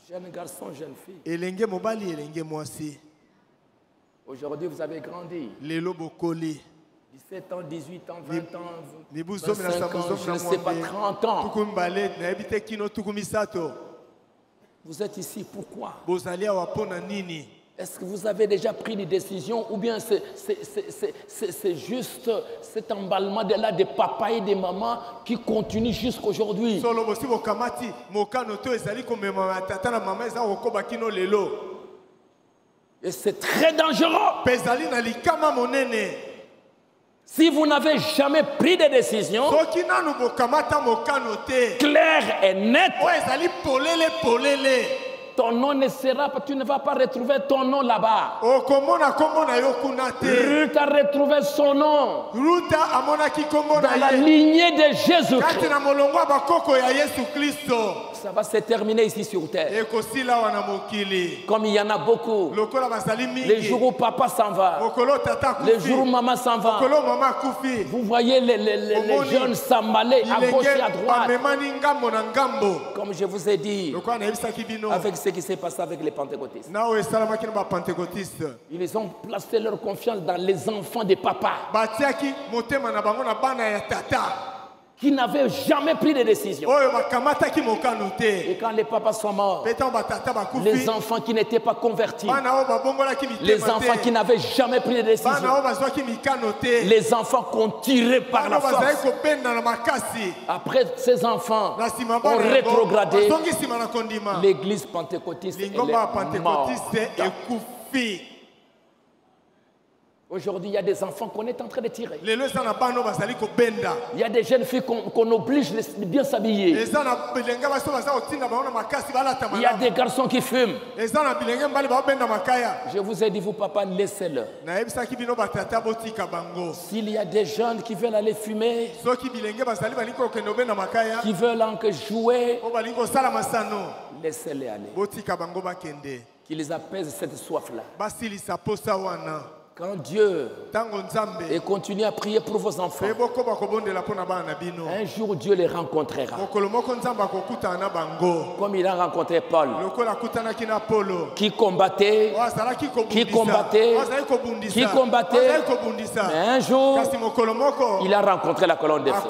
Jeune garçon, jeune fille. Elenge mobali, elenge mwasi. Aujourd'hui, vous avez grandi. Lelo bokoli. 17 ans, 18 ans, 20 ans, Ni 25 ans, je ne sais pas, 30 ans. Tukumbale, na ebite kino tukumisato. Vous êtes ici, pourquoi? Bozali awa pona nini? Est-ce que vous avez déjà pris des décisions ou bien c'est juste cet emballement de là des papas et des mamans qui continue jusqu'aujourd'hui? Solo bosi bokamati, mokano to ezali komema tata na mama eza kokoba kino lelo. Et c'est très dangereux. Pezali na likama monene. Si vous n'avez jamais pris de décision claire et nette, ton nom ne sera pas, tu ne vas pas retrouver ton nom là-bas. Ruth a retrouvé son nom dans la lignée de Jésus-Christ. Ça va se terminer ici sur terre. Comme il y en a beaucoup. Les jours où papa s'en va, les jours où maman s'en va, vous voyez les jeunes s'emballer à gauche et à droite. Comme je vous ai dit, avec ce qui s'est passé avec les pentecôtistes. Ils ont placé leur confiance dans les enfants de papa, qui n'avaient jamais pris de décision. Et quand les papas sont morts, les enfants qui n'étaient pas convertis, les enfants qui n'avaient jamais pris de décision, les enfants qu'on tirait par la force. Après, ces enfants ont rétrogradé. L'église pentecôtiste est morte. Aujourd'hui, il y a des enfants qu'on est en train de tirer. Il y a des jeunes filles qu'on oblige de bien s'habiller. Il y a des garçons qui fument. Je vous ai dit, vous papa, laissez-le. S'il y a des jeunes qui veulent aller fumer, qui veulent encore jouer, laissez-les aller. Qu'ils apaisent cette soif-là. Quand Dieu et continue à prier pour vos enfants, un jour Dieu les rencontrera. Comme il a rencontré Paul, qui combattait. Mais un jour, il a rencontré la colonne de feu.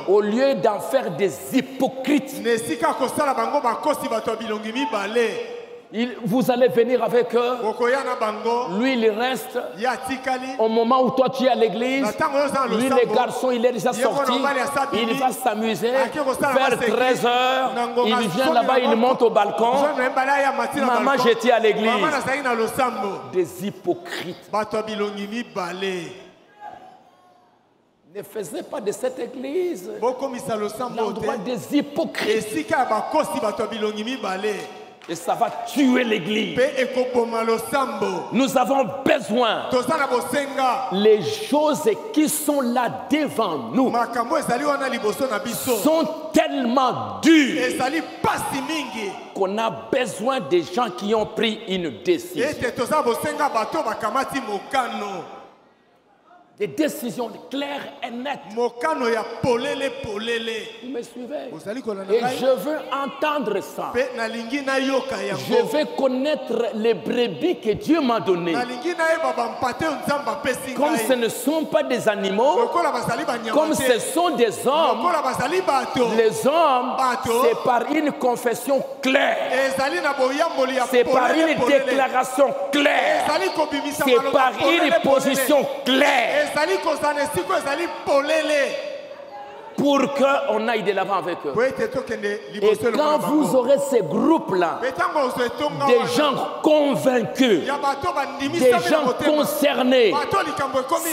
Au lieu d'en faire des hypocrites, vous allez venir avec eux. Lui, il reste. Au moment où toi, tu es à l'église, lui, les garçons, il est déjà sorti. Il va s'amuser. Vers 13 h, il vient là-bas, il monte au balcon. Maman, j'étais à l'église. Des hypocrites. Ne faisait pas de cette église l'endroit des hypocrites. Et ça va tuer l'église. Nous avons besoin. Les choses qui sont là devant nous sont tellement dures qu'on a besoin des gens qui ont pris une décision. Des décisions claires et nettes. Vous me suivez? Et je veux entendre ça. Je veux connaître les brebis que Dieu m'a données. Comme ce ne sont pas des animaux, comme ce sont des hommes. Les hommes, c'est par une confession claire. C'est par une déclaration claire. C'est par une position claire. Pour qu'on aille de l'avant avec eux. Et quand vous aurez ces groupes-là, des gens convaincus, des gens concernés,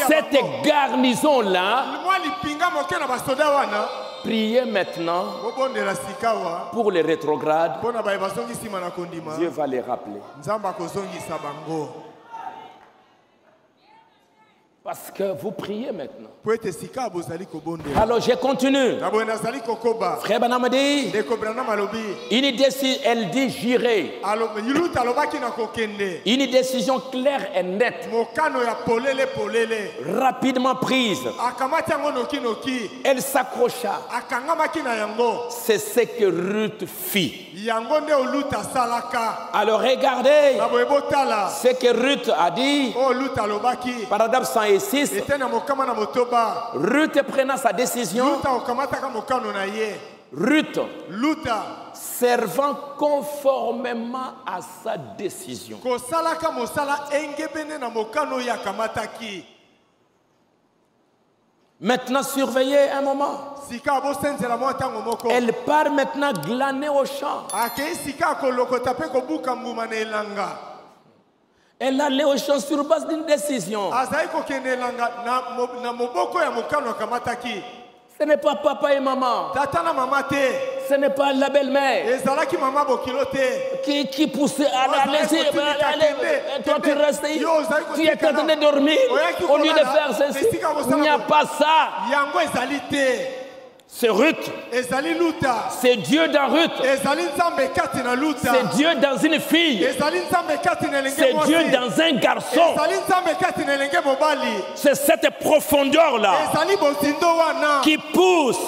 cette garnison-là, priez maintenant pour les rétrogrades. Dieu va les rappeler. Parce que vous priez maintenant. Alors je continue. Frère Branham dit, elle dit j'irai. Une décision claire et nette. Rapidement prise. Elle s'accrocha. C'est ce que Ruth fit. Alors regardez ce que Ruth a dit. Paragraphe 106. Ruth prenant sa décision. Ruth servant conformément à sa décision. Maintenant, surveillez un moment. Elle part maintenant glaner au champ. Elle allait au champ sur base d'une décision. Ce n'est pas papa et maman. Ce n'est pas la belle-mère qui poussait à aller. Toi, tu restes ici. Tu es en train de dormir au lieu de faire ceci. Il n'y a pas ça. C'est Ruth. C'est Dieu dans Ruth. C'est Dieu dans une fille. C'est Dieu dans un garçon. C'est cette profondeur-là qui pousse.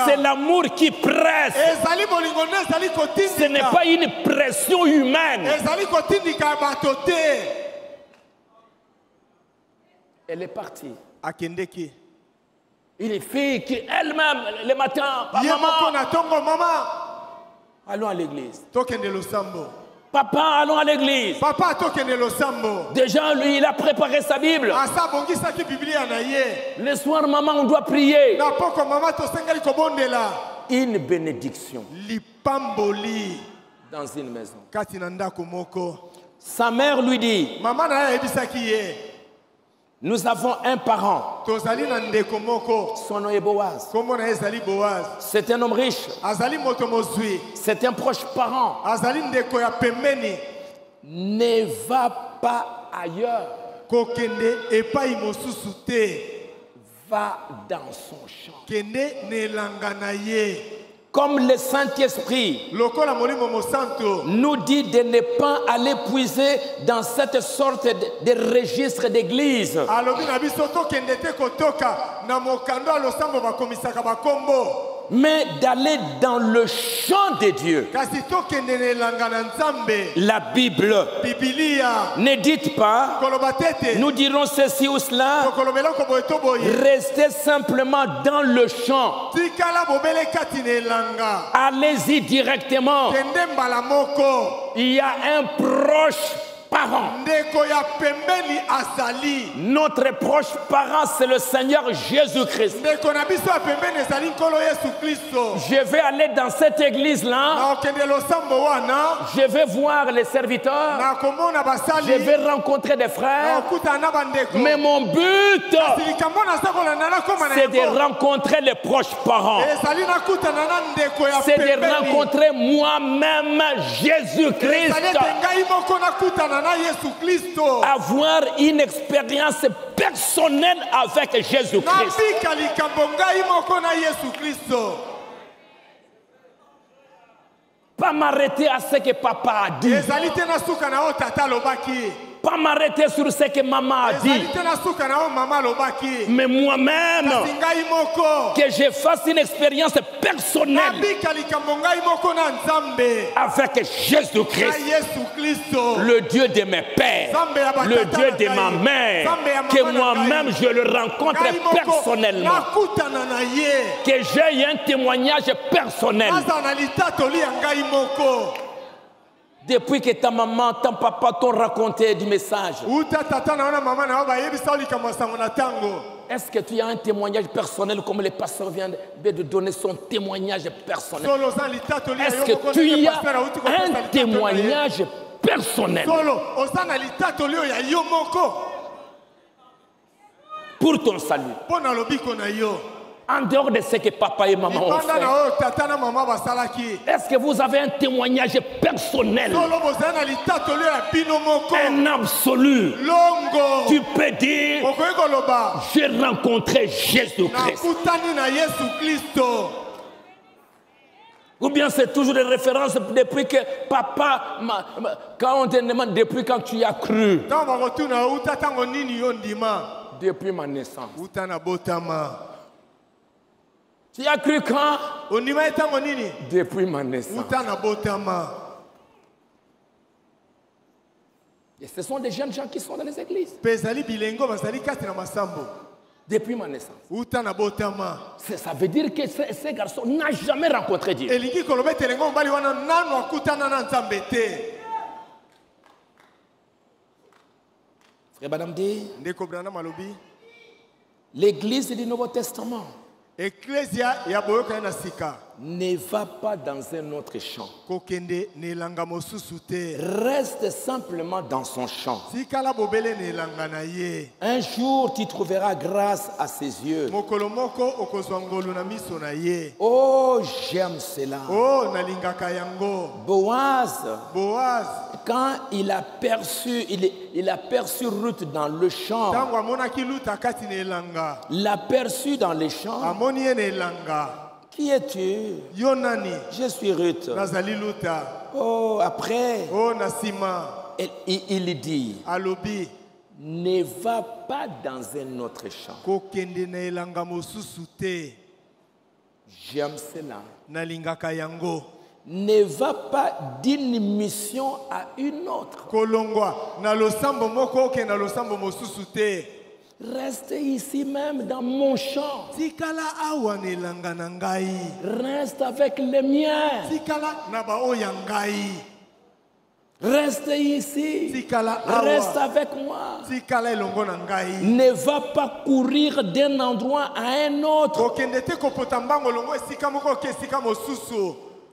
C'est l'amour qui presse. Ce n'est pas une pression humaine. Elle est partie. Une fille qui elle-même, le matin, maman, allons à l'église. Papa, allons à l'église. Déjà, lui, il a préparé sa Bible. Le soir, maman, on doit prier. Une bénédiction dans une maison. Sa mère lui dit, nous avons un parent. Son nom est Boaz. C'est un homme riche. C'est un proche parent. Ne va pas ailleurs. Va dans son champ. Comme le Saint-Esprit nous dit de ne pas aller puiser dans cette sorte de registre d'église. Mais d'aller dans le champ de Dieu. La Bible. Ne dites pas, nous dirons ceci ou cela. Restez simplement dans le champ. Allez-y directement. Il y a un proche parent. Notre proche parent, c'est le Seigneur Jésus-Christ. Je vais aller dans cette église-là. Je vais voir les serviteurs. Je vais rencontrer des frères. Mais mon but, c'est de rencontrer les proches parents. C'est de rencontrer moi-même Jésus-Christ. Avoir une expérience personnelle avec Jésus-Christ. Pas m'arrêter à ce que papa a dit. Pas m'arrêter sur ce que maman a dit. Mais moi-même, que je fasse une expérience personnelle avec Jésus-Christ, le Dieu de mes pères, le Dieu de ma mère, que moi-même je le rencontre personnellement, que j'ai un témoignage personnel. Depuis que ta maman, ton papa t'ont raconté du message, est-ce que tu as un témoignage personnel comme le pasteur vient de donner son témoignage personnel? Est-ce que tu as un témoignage personnel pour ton salut? En dehors de ce que papa et maman ont fait, est-ce que vous avez un témoignage personnel? Un absolu. Tu peux dire, j'ai rencontré Jésus-Christ. Ou bien c'est toujours des références depuis que papa, quand on te demande depuis quand tu y as cru. Depuis ma naissance. Tu as cru quand? Depuis ma naissance. Et ce sont des jeunes gens qui sont dans les églises. Depuis ma naissance. Ça veut dire que ces garçons n'ont jamais rencontré Dieu. Frère Banamdi, l'église du Nouveau Testament ne va pas dans un autre champ. Reste simplement dans son champ. Un jour, tu trouveras grâce à ses yeux. Oh, j'aime cela. Boaz, quand il a perçu Ruth dans le champ, l'a perçu dans les champs. Qui es-tu? Je suis Ruth. Oh, après, il dit, ne va pas dans un autre champ. J'aime cela. Ne va pas d'une mission à une autre. Reste ici même dans mon champ. Reste avec les miens. Reste ici. Reste avec moi. Ne va pas courir d'un endroit à un autre.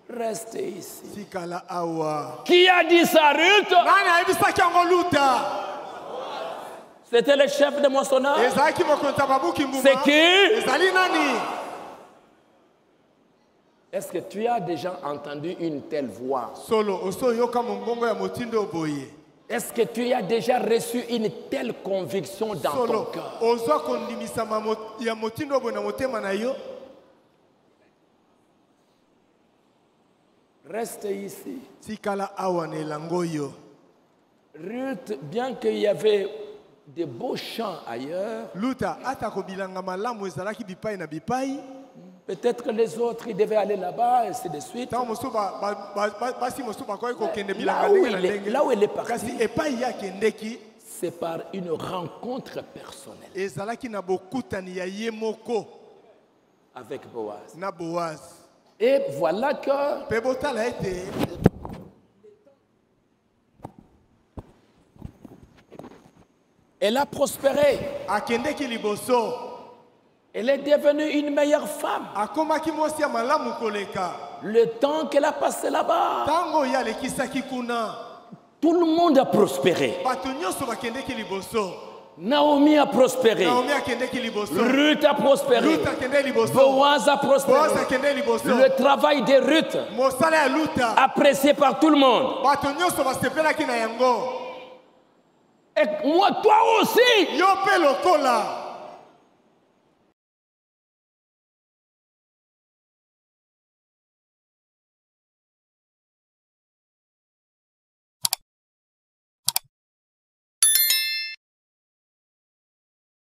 Reste ici. Qui a dit ça, Ruth? C'était le chef de moissonneur. C'est qui? Est-ce que tu as déjà entendu une telle voix? Est-ce que tu as déjà reçu une telle conviction dans ton cœur? Reste ici. Ruth, bien qu'il y avait de beaux champs ailleurs, peut-être que les autres ils devaient aller là-bas, et ainsi de suite. Là où il est parti, c'est par une rencontre personnelle avec Boaz. Et voilà que elle a prospéré. Elle est devenue une meilleure femme. Le temps qu'elle a passé là-bas, tout le monde a prospéré. Naomi a prospéré. Ruth a prospéré. Boaz a prospéré. Le travail de Ruth, apprécié par tout le monde. Et moi, toi aussi.